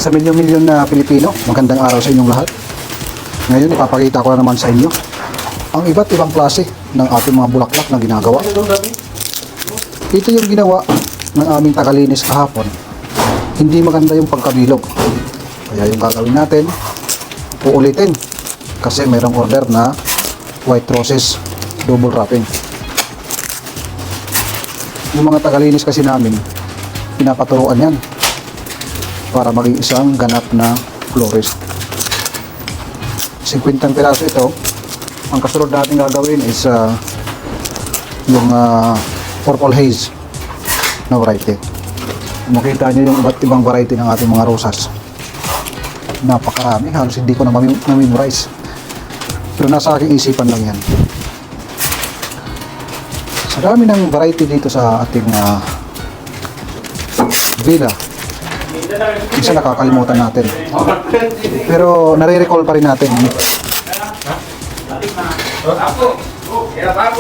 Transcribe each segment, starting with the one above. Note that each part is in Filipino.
Sa milyon-milyon na Pilipino, magandang araw sa inyong lahat. Ngayon, ipapakita ko na naman sa inyo ang iba't ibang klase ng ating mga bulaklak na ginagawa. Ito yung ginawa ng aming tagalinis kahapon. Hindi maganda yung pagkabilog. Kaya yung gagawin natin, uulitin. Kasi mayroong order na white roses double wrapping. Yung mga tagalinis kasi namin, pinapaturuan yan para maging isang ganap na florist. 50 piraso ito. Ang kasunod natin gagawin is yung purple haze na variety. Makita nyo yung iba't ibang variety ng ating mga rosas. Napakarami, halos hindi ko na memorize. Pero nasa aking isipan lang yan. Sa dami ng variety dito sa ating villa, isa nakakalimutan natin. Pero nare-recall pa rin natin.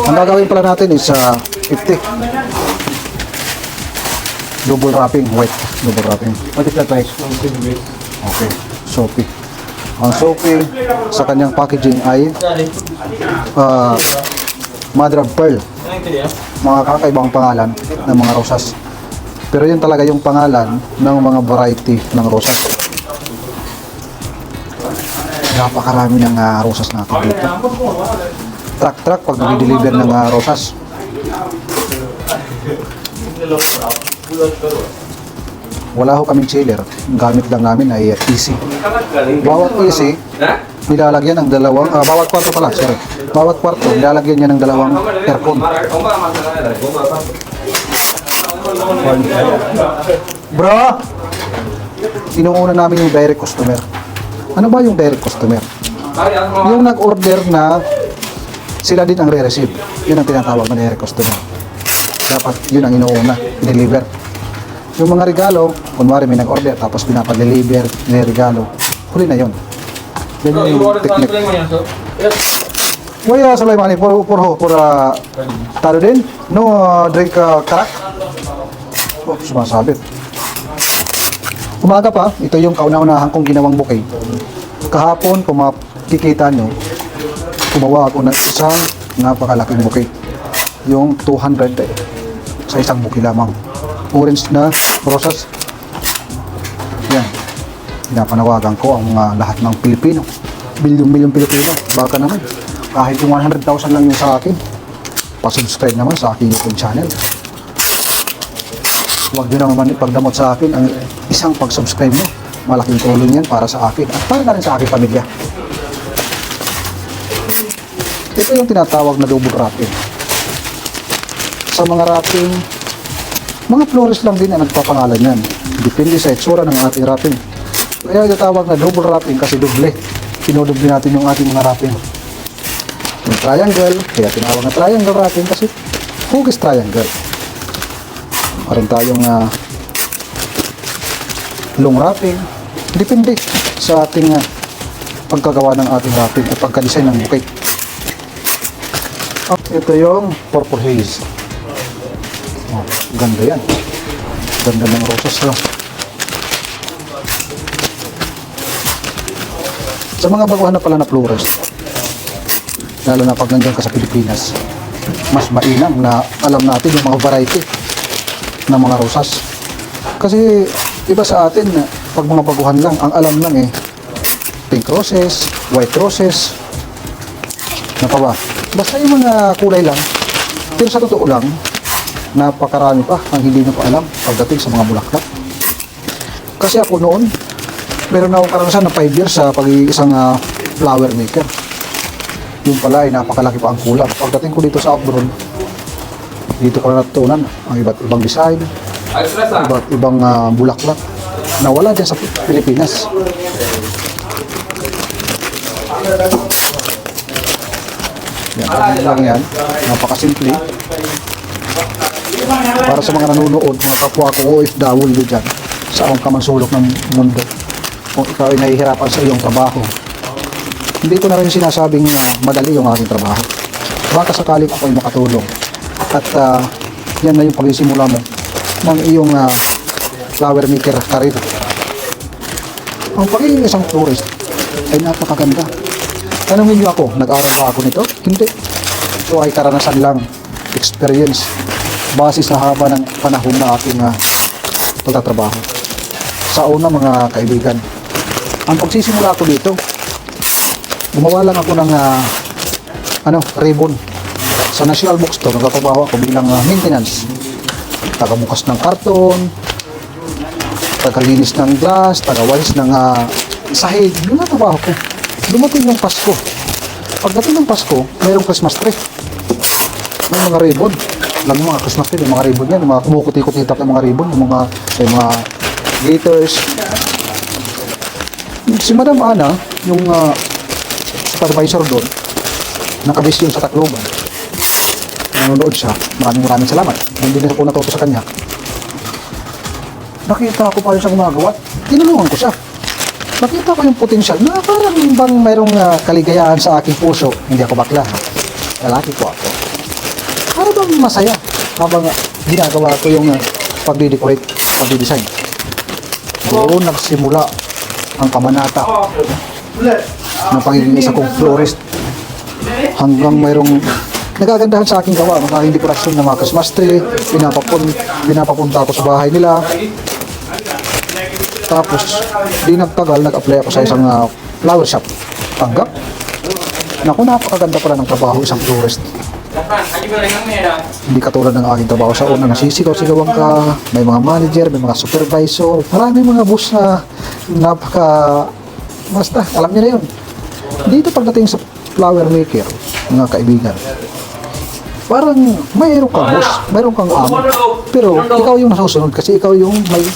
Ang gagawin pala natin is 50. Double wrapping, white double wrapping. What is that price? Okay, Sophie. Ang Sophie sa kanyang packaging ay Mother of Pearl. Mga kakaibang pangalan ng mga rosas. Pero yun talaga yung pangalan ng mga variety ng rosas. Napakarami ng rosas natin dito. Truck pag nag-deliver ng rosas. Wala ho kaming chiller. Ang gamit lang namin ay easy. Bawat easy, nilalagyan ng dalawang, bawat kwarto pala, sorry. Bawat kwarto, nilalagyan niya ng dalawang aircon. Bro, inuuna namin yung direct customer. Ano ba yung direct customer? Yung nag-order na sila din ang re-receive. Yun ang tinatawag na direct customer. Dapat yun ang inuuna, i-deliver. Yung mga regalo, kunwari may nag-order tapos pinapa-deliver, regalo, huli na yun. Yan yung technique. Waya Sulaimani, for talo din? No drink karak? Oh, sumasabit. Umaga pa, ito yung kauna-unahan kong ginawang bouquet. Kahapon, kung makikita nyo, gumawa ako ng isang napakalaking bouquet. Yung 200 sa isang bouquet lamang. Orange na rosas. Yan. Pinapanawagan ko ang lahat ng Pilipino. Bilyong Pilipino. Baka naman. Kahit yung 100,000 lang yung sa akin. Pa-subscribe naman sa aking YouTube channel. Huwag nyo naman ipagdamot sa akin ang isang pag-subscribe mo. Malaking tulong yan para sa akin at para na rin sa aking pamilya. Ito yung tinatawag na double wrapping. Sa mga wrapping, mga florist lang din ang nagpapangalan yan. Depende sa itsura ng ating wrapping. Kaya tinatawag na double wrapping kasi doble. Pinodoble natin yung ating mga wrapping. Yung triangle, kaya tinawag na triangle wrapping kasi hugis triangle. Meron tayong long wrapping. Depende sa ating pagkagawa ng ating wrapping at pagka-design ng bouquet. Ito yung purple haze. Oh, ganda yan. Ganda ng rosas. Sa mga baguhan na pala na florist, lalo na pag nandiyan ka sa Pilipinas, mas mainam na alam natin yung mga variety ng mga rosas. Kasi iba sa atin, pag mga baguhan lang, ang alam lang pink roses, white roses, ano pa ba? Basta yung mga kulay lang. Pero sa totoo lang, napakarami pa ang hindi nyo pa alam pagdating sa mga bulaklak. Kasi ako noon, meron na akong karanasan na 5 years sa pag-iisang flower maker. Yung pala ay napakalaki pa ang kulang. Pagdating ko dito sa abroad, dito ko na natutunan ang iba't ibang design, iba't ibang bulaklak na wala dyan sa Pilipinas. Yan lang yan, napakasimple. Para sa mga nanonood, mga kapwa ko OFW dyan, saan ka man sulok ng mundo, kung ikaw ay nahihirapan sa iyong trabaho, hindi ko na rin sinasabing madali yung aking trabaho. Baka sakaling ako ay makatulong. At yan na yung pagsisimula mo ng iyong flower maker career. Ang pagiging isang florist ay napakaganda. Tanungin niyo ako, nag-aral ba ako nito? Hindi. Ito ay karanasan lang, experience, base sa haba ng panahon na aking pagtatrabaho. Sa una mga kaibigan, ang pagsisimula ko dito, gumawa lang ako ng ribbon. Sa National Bookstore, nagtatrabaho ako bilang maintenance. Tagabukas ng karton, tagalinis ng glass, tagawalis ng sahig. Yun ang trabaho ko. Dumating yung Pasko. Pagdating ng Pasko, mayroong Christmas tree. May mga ribbon. Alam mo mga Christmas tree, may mga ribbon yan. Yung mga kumukuti-kutitap ng mga ribbon. Yung mga glitters. Si Madam Ana, yung supervisor doon, nakabis yun sa Tacloban. Nanonood siya. Maraming salamat. Hindi na ako natuto sa kanya. Nakita ko pa rin siya gumagawa. Tinulungan ko siya. Nakita ko yung potensyal na parang bang mayroong kaligayahan sa aking puso. Hindi ako bakla. Lalaki ko ako. Para bang masaya habang ginagawa ko yung pagdidecorate, pagdidesign. Doon nagsimula ang kamanata ng pagiging isa kong florist. Hanggang mayroong nagagandahan sa aking gawa. Mga hindi dekorasyon ng mga Christmas tree. Pinapapunta ako sa bahay nila. Tapos, di nagtagal, nag-apply ako sa isang flower shop. Tanggap. Naku, napakaganda pala ng trabaho isang florist. Hindi katulad ng aking trabaho sa una, nasisigaw-sigawan ka, may mga manager, may mga supervisor, marami mga boss na basta, alam niyo na yun. Dito pagdating sa flower maker, mga kaibigan, parang mayroon kang boss, mayroon kang amo, pero ikaw yung nasusunod kasi ikaw yung may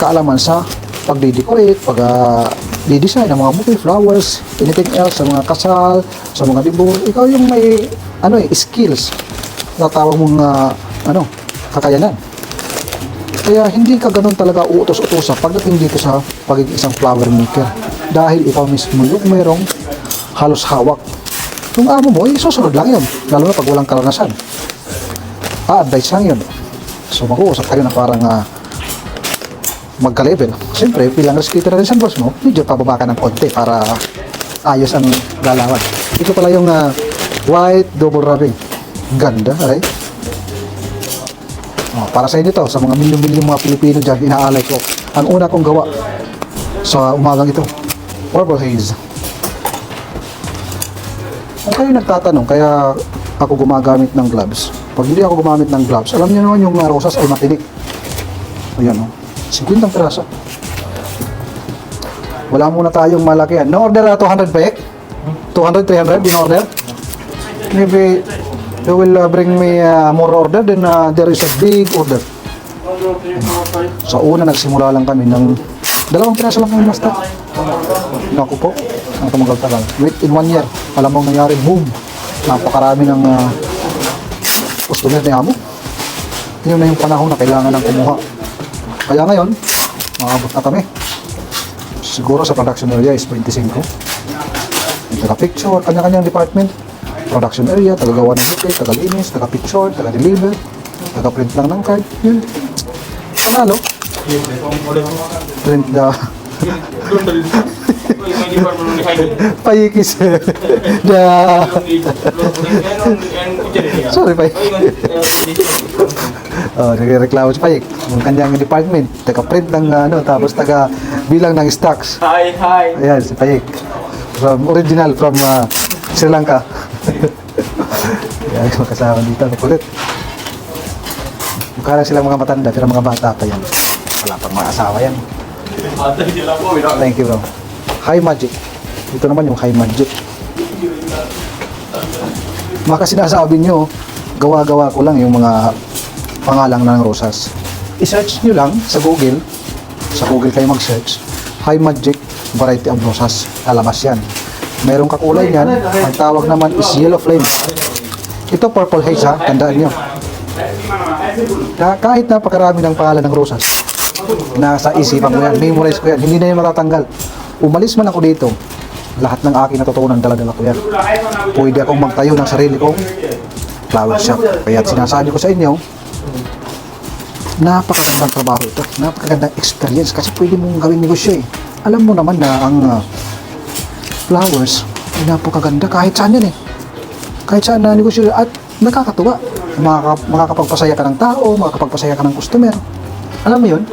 kaalaman sa pagdidecorate, pag-design ng mga bouquet, flowers, anything else, sa mga kasal, sa mga dibur. Ikaw yung may skills na tawag mong kakayanan. Kaya hindi ka ganun talaga uutos-utosan pagdating dito sa pagiging isang flower maker. Dahil ikaw mismo yung mayroong halos hawak. Kung amo mo, susunod lang yun. Lalo na pag walang karanasan. Advice lang yun. So mag-uusap kayo na parang magka-level. Siyempre, bilang rescuer rin sa boss mo, medyo pababa ka ng konti para ayos ang galawan. Ito pala yung white double rubbing. Ganda, right? Para sa inyo to, sa mga milyon-milyon mga Pilipino dyan, inaalay ko. Ang una kong gawa sa umagang ito, Purple Haze. Kung kayo nagtatanong, kaya ako gumagamit ng gloves. Pag hindi ako gumamit ng gloves, alam niyo naman yung rosas ay matinik. Ayan o. 50 piraso. Wala muna tayong malaki yan. No order 200 ba eh? 200, 300 in order? Maybe you will bring me more order then there is a big order. Sa una nagsimula lang kami ng 2 piraso lang kami basta. Naku po, ang tumagal-tagal. Within 1 year, alam mong nangyari, boom. Napakarami ng customer ni Amo. Yun na yung panahon na kailangan ng kumuha. Kaya ngayon, makabot na kami. Siguro sa production area is 25. Taga-picture, kanya-kanyang department. Production area, tagagawa ng bouquet, taga-linis, taga-picture, taga-deliver, taga-print lang ng card. Yun. Panalo. Print the... Payikis. Sorry, Payik. Nagreklamo si Payik. Yung kanyang department, taga-print ng tapos taga-bilang ng stocks. Hi. Ayan, si Payik. Original from Sri Lanka. Ayan, makasama dito. Kulit. Mukha lang silang mga matanda, pero mga bata pa yan. Wala pang mga asawa yan. Thank you, bro. High Magic. Ito naman yung High Magic. Maka sinasabi nyo, gawa-gawa ko lang yung mga pangalang ng rosas. I-search nyo lang sa Google. Sa Google kayo mag-search. High Magic Variety of Rosas. Lalabas yan. Merong kakulay yan. Ang tawag naman is Yellow Flame. Ito Purple Haze ha. Tandaan nyo. Kahit napakarami ng pangalan ng rosas, nasa isipan ko yan, memorize ko yan, hindi na yan matatanggal. Umalis man ako dito, lahat ng aking natutunan, dala-dala ko yan. Pwede akong magtayo ng sarili kong flower shop. Kaya sinasabi ko sa inyo, napakagandang trabaho ito, napakagandang experience kasi pwede mong gawin negosyo eh. Alam mo naman na ang flowers ay napakaganda kahit saan yan eh. Kahit saan na negosyo at nakakatuwa. Makakapagpasaya ka ng tao, makakapagpasaya ka ng customer. Alam mo yun?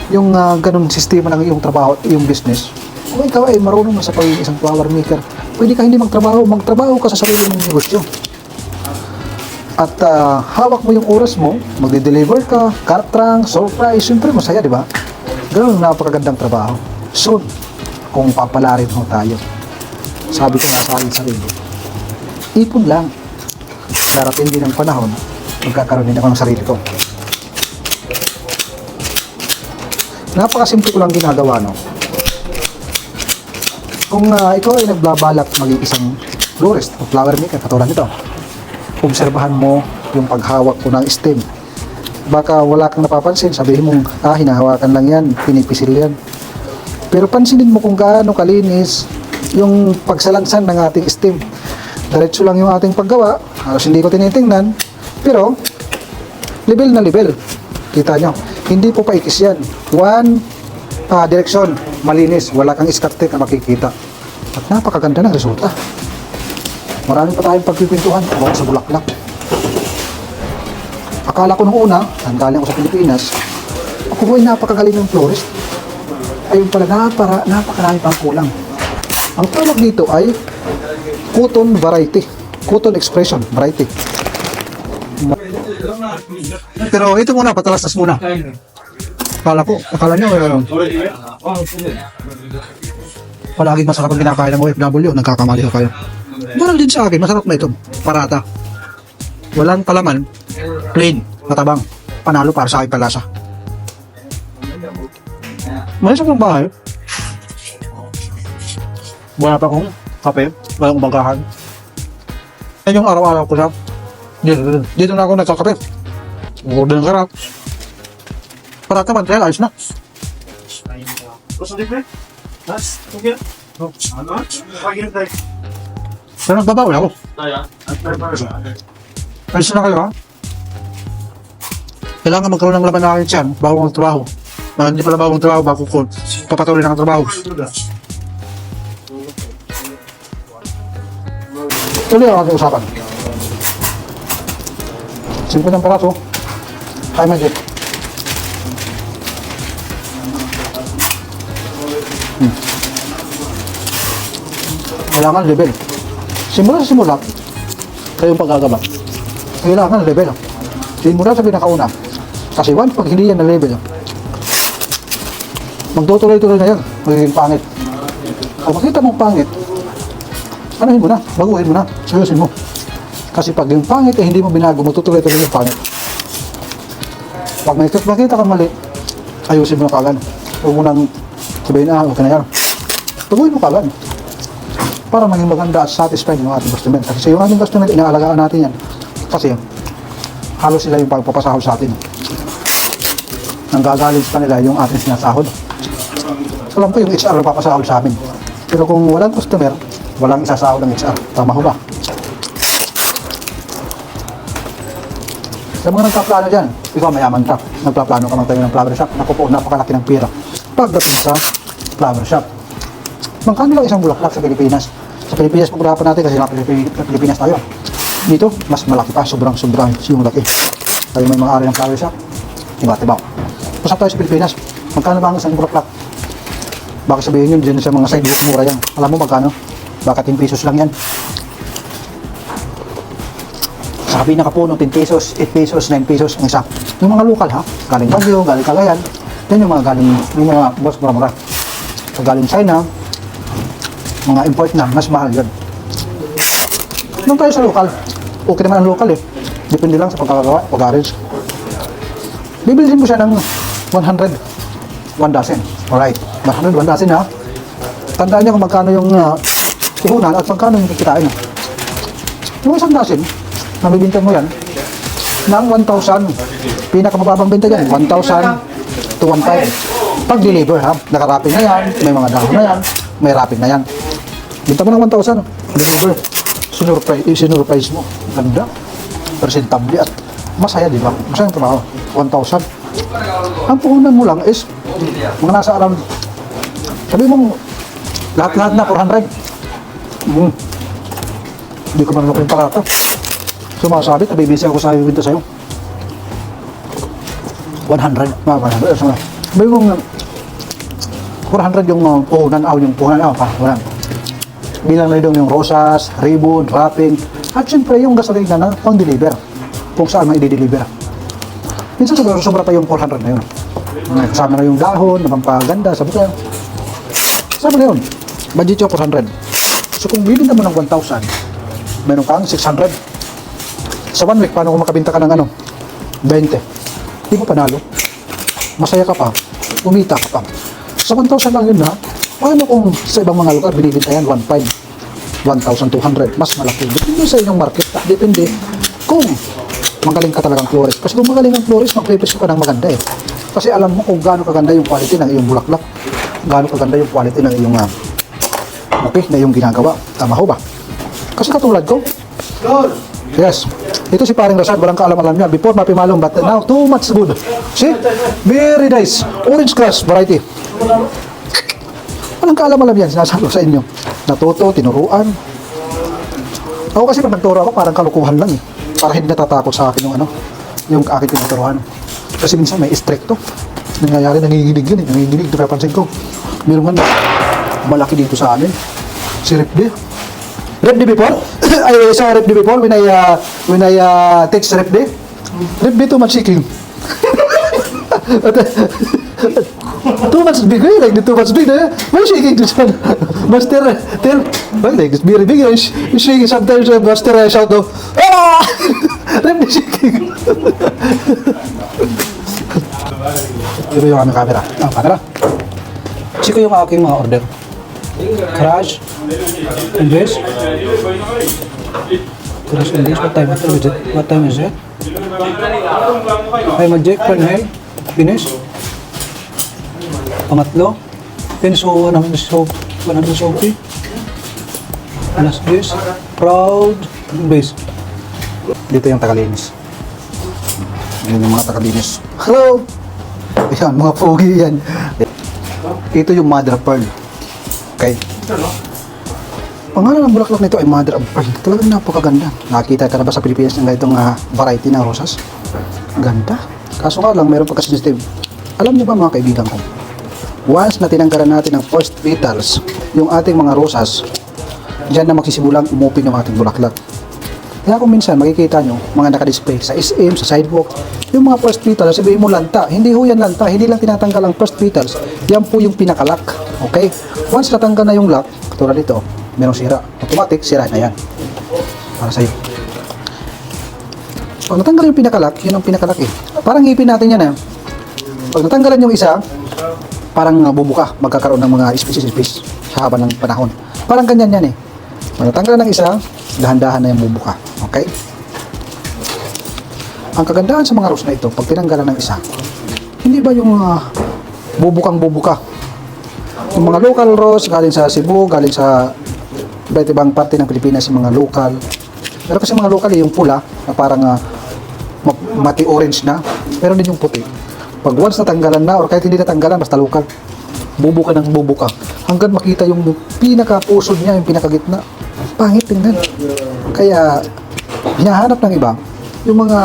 Yung ganun sistema ng iyong trabaho, iyong business. Kung ikaw ay marunong na sa pagiging isang flower maker, pwede ka hindi magtrabaho ka sa sarili mong negosyo. At hawak mo yung oras mo, magde-deliver ka, cart trunk, surprise, siyempre masaya, di ba? Ganun, napakagandang trabaho. So, kung papalarin mo tayo, sabi ko nga sa aking sarili, ipon lang. Darating din ang panahon, magkakaroon din ako ng sarili ko. Napakasimple ko lang ginagawa, no? Kung ikaw ay nagbabalak maging isang florist o flower maker, katulad nito, obserbahan mo yung paghawak ko ng stem. Baka wala kang napapansin, sabihin mong, hinahawakan lang yan, pinipisil yan. Pero pansinin mo kung gaano kalinis yung pagsalansan ng ating stem. Diretso lang yung ating paggawa, halos hindi ko tinitingnan, pero level na level. Kita nyo, hindi po paikis yan. One direction, malinis, wala kang iskarte na makikita. At napakaganda ng resulta. Marami pa tayong pagpipintuhan about sa bulaklak. Akala ko nung una, galing ako sa Pilipinas, ako ay napakagaling ng florist. Ayun pala, napakarami pang kulang. Ang tawag dito ay cotton variety. Cotton expression variety. Pero ito muna, patalastas muna. Akala nyo, palaging masarap ang kinakain ng OFW, nagkakamali ko kayo. Meron din sa akin, masarap na ito, parata. Walang palaman, plain, matabang, panalo para sa akin palasa. May isang bahay, wala pa akong kape, walang umagahan. Yan yung araw-araw ko na, dito na ako nagkakape. Order ng sarap. Parata man, kaya ayos na. Pero nagbabawi ako. Ayos na kayo ha? Kailangan magkaroon ng laman na akin dyan bago magtrabaho. Hindi pala bago magtrabaho, bago ko papatuloy na ang trabaho. Tuloy ang ating usapan. Simple ng parato. High magic. Kailangan level. Simula sa simula, kayong paggagaba. Kailangan level. Simula sa pinakauna. Kasi once pag hindi yan na level, magtutuloy-tuloy na yan. Magiging pangit. Kung makita mong pangit, anahin mo na, baguhin mo na, sayusin mo. Kasi pag yung pangit ay hindi mo binago, magtutuloy-tuloy yung pangit. Pag may makita kang mali, ayusin mo na kagad. Huwag mo nang sabihin, okay na yan. Baguhin mo kagad. Para maging maganda at satisfied yung ating customer. Kasi yung ating customer, inaalagaan natin yan. Kasi halos sila yung pagpapasahod sa atin. Nanggagaling sa kanila yung ating sinasahod. Alam ko yung HR na papasahod sa amin. Pero kung walang customer, walang isasahod ng HR. Tama ho ba? Sa mga nagkaplano dyan, ikaw mayaman ka. Nagpaplano ka magtayo ng flower shop. Naku po, napakalaki ng pera. Pagdating sa flower shop, magkano lang isang bulaklak sa Pilipinas? Sa Pilipinas, pag-urapan natin kasi sa Pilipinas tayo. Dito, mas malaki pa. Sobrang yung laki. Tayo may mga ari ng flower shop. Tiba-tiba. Usap tayo sa Pilipinas. Magkano ba ang isang bulaklak? Baka sabihin nyo, dyan sa mga sidewalk, mura yan. Alam mo magkano? Baka 10 pesos lang yan. Sabi nakapuno, 10 pesos, 8 pesos, 9 pesos ang isa. Yung mga lokal ha, galing Baguio, galing Cagayan, yan yung mga galing, yung mga boss mura-mura. So, galing China, mga import na, mas mahal yun. Nung tayo sa lokal, okay naman ang lokal eh. Depende lang sa pagkakagawa, pag-arrange. Bibilisin mo siya ng 100, 1 dozen. Alright, 100, 1 dozen ha. Tandaan niya kung magkano yung ihunan at magkano yung kikitain. Yung isang dozen, nabibinta mo yan ng 1,000. Pinakamababang benta dyan, 1,000 to 1,500. Pag-deliver ha, nakarapin na yan, may mga dahon na yan, may wrapping na yan. Binta mo ng 1,000, deliver. Sinurprise mo. Ganda. Presentable at masaya, di ba? Masaya ang trabaho. 1,000. Ang puhunan mo lang is mga nasa around Sabi mo, lahat-lahat na, 400. Hindi ko man yung parata. Sumasabi, nabibisi ako sa ibinta sa'yo. 100. 100. Sabi mo, 400 yung puhunan, yung puhunan, parang bilang na doon yung rosas, ribbon, wrapping, at syempre yung gasolina na pang-deliver. Kung saan man i-deliver. Minsan sobra pa yung 400 na yun. Kasama na yung dahon, na pampaganda, sabi ko. Kasama na yun. Budget yung 400. So kung bibinta mo ng 1,000, meron kang 600. Sa 1 week, paano kung makabinta ka ng 20? Hindi mo panalo. Masaya ka pa. Umita ka pa. Sa 1,000 lang yun ha. Paano kung sa ibang mga lugar binibinta yan 1,500, 1,200, mas malaki. Depende sa inyong market. Depende kung magaling ka talagang florist. Kasi kung magaling ang florist, magpipresyo ka ng maganda eh. Kasi alam mo kung gaano kaganda yung quality ng iyong bulaklak. Gaano kaganda yung quality ng iyong bouquet na iyong ginagawa. Tama ho ba? Kasi katulad ko. Yes. Ito si paring Rashad, walang kaalam-alam niya. Before mapimalong, but now too much good. See? Very nice. Orange grass variety. Walang kaalam-alam yan, sinasabi ko sa inyo. Natuto, tinuruan. Ako kasi pag nagturo ako, parang kalukuhan lang eh. Para hindi natatakot sa akin yung aking tinuturuan. Kasi minsan may stricto. Nangyayari, nanginginig yun eh. Nanginginig, napapansin ko. Meron nga malaki dito sa amin. Si Ripde. Ripde before? I saw Ripde before when I teach Ripde. Ripde too much shaking. Too much big, like the too much big, why shaking to son? Master, tell, well, like it's very big, shaking sometimes, Master, shout out, ah! Ripde shaking. Ito yung aming camera. Camera. Siko yung aking mga order. Crash. And this. Crash and this. What time is it? What time is it? Ay, Magic, Panay. Finish. Pangatlo. Pinso, 100 soap. 100 soapy. Alas this. Proud. Base. Dito yung tagalinis. Yan yung mga tagalinis. Hello! Ayan, mga pogi yan. Ito yung mother of pearl. Okay? Pangalan ng bulaklak nito ay mother of pearl. Talagang napakaganda. Nakita ka na ba sa Pilipinas ng itong variety ng rosas? Ganda. Kaso nga lang, meron pagka-sensitive. Alam niyo ba mga kaibigan ko? Once na tinanggalan natin ng first petals, yung ating mga rosas, dyan na magsisimulang umupin yung ating bulaklak. Kaya kung minsan makikita nyo, mga nakadisplay sa SM, sa sidewalk, yung mga first petals, sabihin mo lanta. Hindi ho yan lanta, hindi lang tinatanggal ang first petals. Yan po yung pinakalak. Okay? Once natanggal na yung lock, katulad dito, merong sira. Automatic, sira na yan. Para sa'yo. Pag natanggal yung pinakalak, yun ang pinakalak eh. Parang ngipin natin yan eh. Pag natanggalan yung isa, parang bubuka, magkakaroon ng mga space sa haba ng panahon. Parang ganyan yan eh. Pag natanggalan ng isa, dahan-dahan na yung bubuka. Okay? Ang kagandahan sa mga rose na ito, pag tinanggalan ng isa, hindi ba yung bubukang-bubuka? Yung mga local rose, galing sa Cebu, galing sa iba't ibang parte ng Pilipinas, yung mga local. Pero kasi mga local, yung pula, na parang mati orange na, pero din yung puti. Pag once natanggalan na, or kahit hindi natanggalan, basta local, bubuka ng bubuka. Hanggang makita yung pinaka-pusod niya, yung pinakagitna. Pangit tingnan. Kaya, hinahanap ng iba, yung mga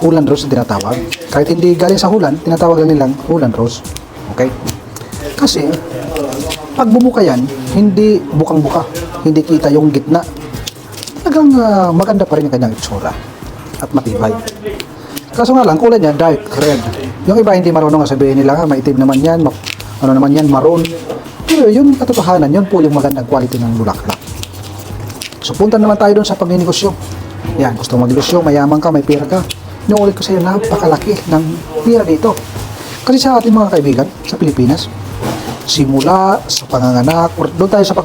Holland rose na tinatawag. Kahit hindi galing sa Holland, tinatawag lang nilang Holland rose. Okay? Kasi, pag bumuka yan, hindi bukang-buka. Hindi kita yung gitna. Talagang maganda pa rin yung kanyang itsura. At matibay. Kaso nga lang, kulay niya, dark red. Yung iba hindi marunong sabihin nila, maitim naman yan, ano naman yan, maroon. Pero yun, katotohanan, yun po yung magandang quality ng bulaklak. So, punta naman tayo doon sa pagninegosyo. Yan, gusto mo magnegosyo, mayaman ka, may pera ka. Inuulit ko sa iyo, napakalaki ng pera dito. Kasi sa ating mga kaibigan, sa Pilipinas, simula sa panganganak, or doon tayo sa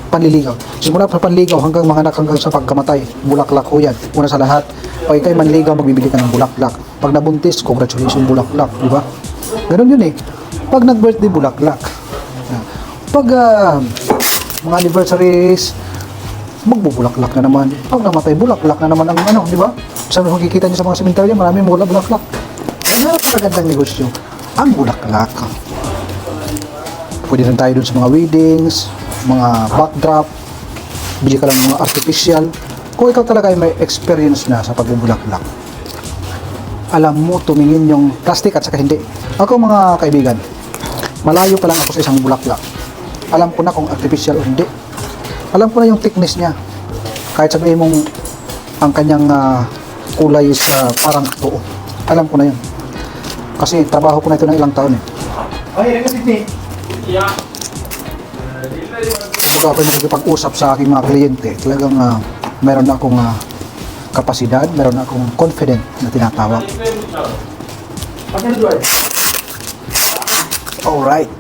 panliligaw. Simula sa panligaw hanggang manganak hanggang sa pagkamatay, bulaklak ho yan. Una sa lahat, pag ikaw'y manligaw, magbibili ka ng bulaklak. Pag nabuntis, congratulations, bulaklak, di ba? Ganun yun eh. Pag nag-birthday, bulaklak. Pag mga anniversaries, magbubulaklak na naman. Pag namatay, bulaklak na naman ang di ba? Sabi kung kikita niyo sa mga sementeryo, maraming bulaklak. Ang napakagandang negosyo, ang bulaklak. Pwede rin tayo dun sa mga weddings, mga backdrop, bili ka lang ng mga artificial. Kung ikaw talaga ay may experience na sa pagbubulaklak, alam mo tumingin yung plastic at saka hindi. Ako mga kaibigan, malayo pa lang ako sa isang bulaklak. Alam ko na kung artificial o hindi. Alam ko na yung thickness niya. Kahit sabihin mong ang kanyang kulay is parang totoo. Alam ko na yun. Kasi trabaho ko na ito ng ilang taon eh. Bago ako nakikipag-usap sa aking mga kliyente, talagang meron na akong kapasidad, meron na akong confident na tinatawag. Alright.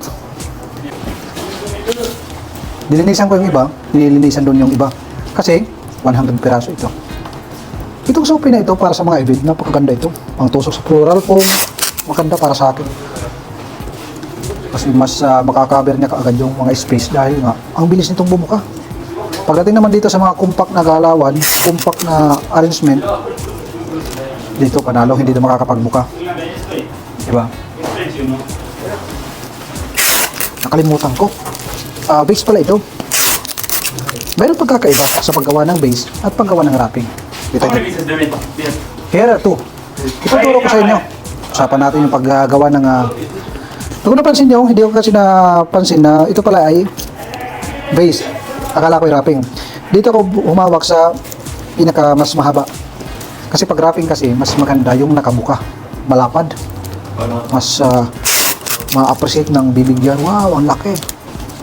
Nilinisan ko yung iba, nilinisan doon yung iba. Kasi 100 piraso ito. Itong soapy na ito para sa mga event, napakaganda ito. Ang tusok sa floral foam, maganda para sa akin. Kasi mas makakaber niya kaagad yung mga space dahil nga ang bilis nitong bumuka. Pagdating naman dito sa mga compact na galawan, compact na arrangement, dito panalo, hindi na makakapagbuka. Diba? Nakalimutan ko. Base pala ito. Mayroon pagkakaiba sa paggawa ng base at paggawa ng wrapping. Dito. Here, ito. Ituturo ko sa inyo. Usapan natin yung paggawa ng kung napansin nyo, hindi ko kasi napansin na ito pala ay base. Akala ko yung wrapping. Dito ako humawak sa pinaka mas mahaba. Kasi pag wrapping kasi, mas maganda yung nakabuka. Malapad. Mas ma-appreciate ng bibigyan. Wow, ang laki.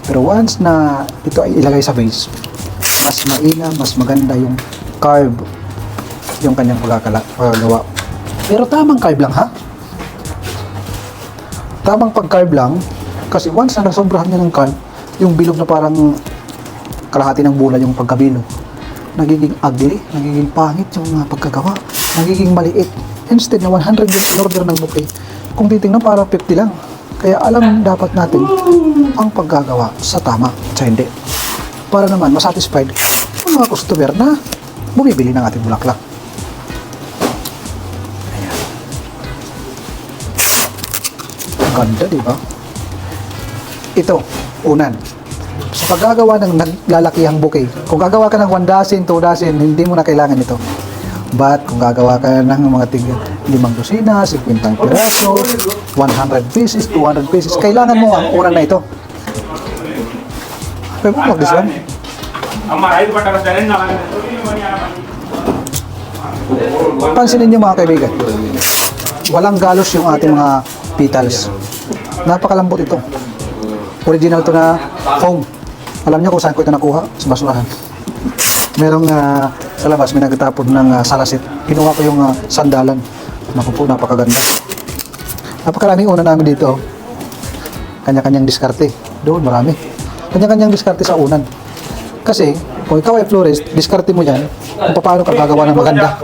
Pero once na ito ay ilagay sa base, mas mainam, mas maganda yung carve yung kanyang paggawa. Pero tamang carve lang ha. Tamang pag-carve lang, kasi once na nasobrahan niya ng carve, yung bilog na parang kalahati ng bola yung pagkabilog, nagiging ugly, nagiging pangit yung pagkagawa, nagiging maliit. Instead na 100 yung in-order ng bouquet, kung titingnan parang 50 lang. Kaya alam dapat natin ang paggagawa sa tama, sa hindi. Para naman masatisfied ang mga customer na bumibili ng ating bulaklak. Ganda, di ba? Ito, unan. Sa paggagawa ng naglalakihang bouquet, kung gagawa ka ng 1 dozen, 2 dozen, hindi mo na kailangan ito. But, kung gagawa ka ng mga tig 5 dosina, 50 piraso, 100 pieces, 200 pieces, kailangan mo ang unan na ito. Pwede mo mag-this one? Pansinin niyo mga kaibigan, walang galos yung ating mga petals. Napakalambot ito. Original to na foam. Alam niyo kung saan ko ito nakuha? Sa basurahan. Merong sa labas may nagtatapon ng salasit. Kinuha ko yung sandalan. Naku po, napakaganda. Napakaraming unan namin dito. Kanya-kanyang diskarte. Doon marami. Kanya-kanyang diskarte sa unan. Kasi kung ikaw ay florist, diskarte mo yan kung paano ka gagawa ng maganda.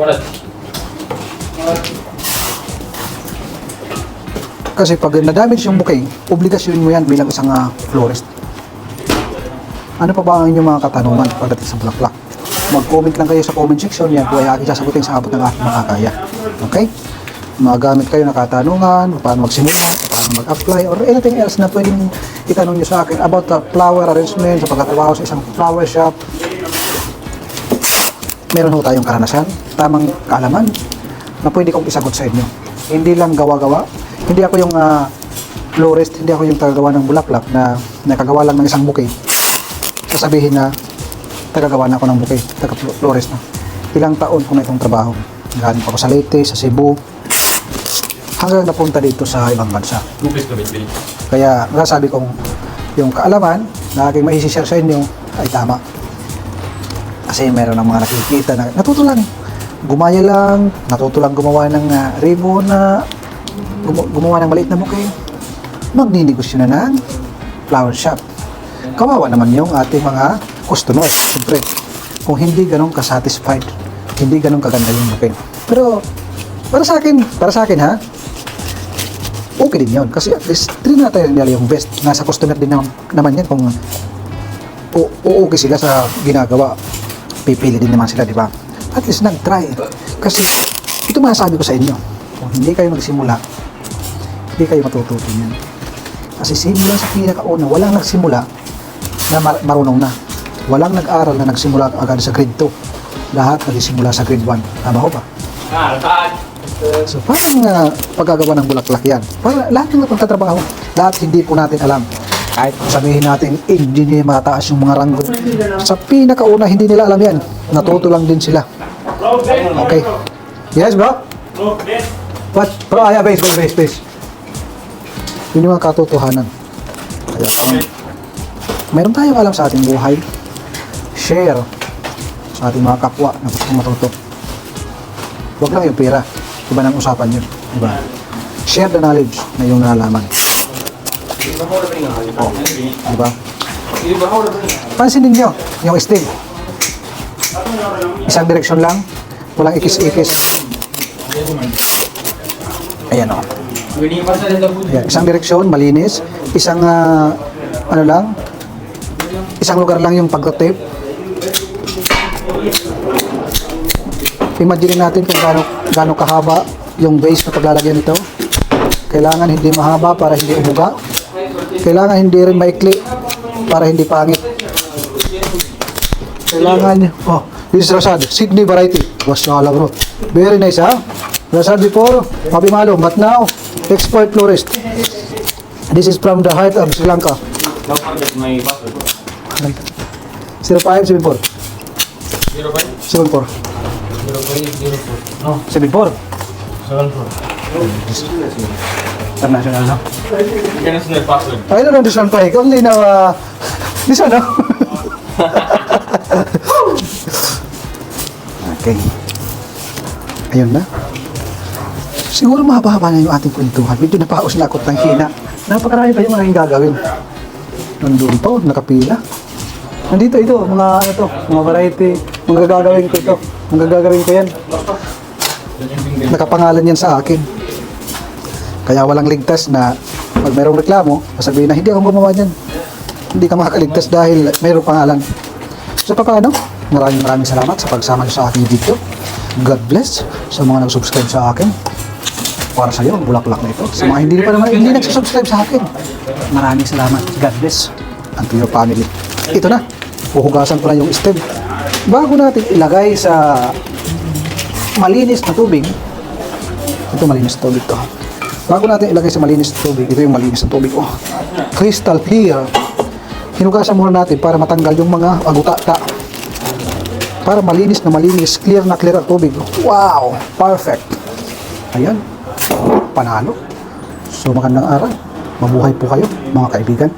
Kasi pag na-damage yung bouquet, obligasyon mo yan bilang isang florist. Ano pa ba ang inyong mga katanungan pagdating sa bulaklak? Mag-comment lang kayo sa comment section, yan po ay aking sasagutin sa abot ng aking makakaya. Okay? Magamit kayo ng katanungan, paano magsimula, paano mag-apply, or anything else na pwedeng itanong nyo sa akin about the flower arrangement, sa pagkatawaho sa isang flower shop. Meron ho tayong karanasan, tamang kaalaman na pwede kong isagot sa inyo. Hindi lang gawa-gawa. Hindi ako yung florist, hindi ako yung tagagawa ng bulaklak na nakagawa lang ng isang bouquet. Sasabihin na tagagawa na ako ng bouquet, taga-florist na. Ilang taon ko na itong trabaho. Galing pa ako sa Leyte, sa Cebu, hanggang napunta dito sa ibang bansa. Kaya nasasabi kong yung kaalaman na aking maisishare sa inyo ay tama. Kasi meron ng mga nakikita na natuto lang gumaya lang, natuto lang gumawa ng ribbon na gumawa ng maliit na bouquet. Magninegosyo na ng flower shop. Kawawa naman yung ating mga customers. Siyempre, kung hindi ganun ka-satisfied, hindi ganun kaganda yung bouquet. Pero, para sa akin ha, okay din yun. Kasi at least, trin natin nila yung best. Nasa customer din naman yan kung okay sila sa ginagawa. Pipili din naman sila, di ba? At least nag-try. Kasi, ito masasabi ko sa inyo. Kung hindi kayo magsimula, hindi kayo matututo niyan. Kasi simula sa pinakauna, walang nagsimula na marunong na. Walang nag-aral na nagsimula agad sa grade 2. Lahat nagsimula sa grade 1. Tama ho ba? So parang paggagawa ng bulaklak yan. Para lahat ng pagtatrabaho, lahat hindi po natin alam. Kahit sabihin natin, engineer, mataas yung mga ranggo. Sa pinakauna, hindi nila alam yan. Natuto lang din sila. Okay. Yes, bro? What? Bro, base. Yun yung mga katotohanan. Kaya, meron tayong alam sa ating buhay. Share sa ating mga kapwa na gusto matuto. Huwag lang yung pera. Iba nang usapan yun. Diba? Share the knowledge na yung nalalaman. Diba? Pansinin nyo yung sting. Isang direksyon lang. Walang ikis-ikis. Ayan o. Ayan, isang direksyon, malinis. Isang, isang lugar lang yung pagtape. Imagine natin kung gaano kahaba yung base na paglalagyan nito. Kailangan hindi mahaba para hindi umuga. Kailangan hindi rin maikli para hindi pangit. Kailangan, this is Rasad, Sydney variety. Wasala bro. Very nice ha. Rasad before, mabimalo, but now, expert florist. This is from the heart of Sri Lanka. Don't forget my password. 0574. 74. 0504. No, 74. 74. International no? International password. I don't understand pa eh. Only now, this one no? Okay. Ayun na. Siguro mahaba-haba na yung ating kwentuhan. Medyo napaos na ako ng hina. Napakarami pa yung aking gagawin. Nandun pa, nakapila. Nandito ito, mga variety. Mga gagawin ko ito. Mga gagawin ko yan. Nakapangalan yan sa akin. Kaya walang ligtas na pag mayroong reklamo, sasabihin na hindi ako gumawa niyan. Hindi ka makakaligtas dahil mayroong pangalan. So paano? Maraming salamat sa pagsama sa aking video. God bless sa mga nag-subscribe sa akin. Para sa iyo, ang bulaklak na ito. Sa mga hindi nag-subscribe sa akin. Maraming salamat. God bless. And to your family. Ito na. Puhugasan ko na yung stem. Bago natin ilagay sa malinis na tubig. Ito malinis na tubig to. Bago natin ilagay sa malinis na tubig, ito yung malinis na tubig. Oh, crystal clear. Hinugasan muna natin para matanggal yung mga agutata. Para malinis, clear na clear ang tubig. Wow! Perfect! Ayan. Panalo. So magandang araw. Mabuhay po kayo, mga kaibigan.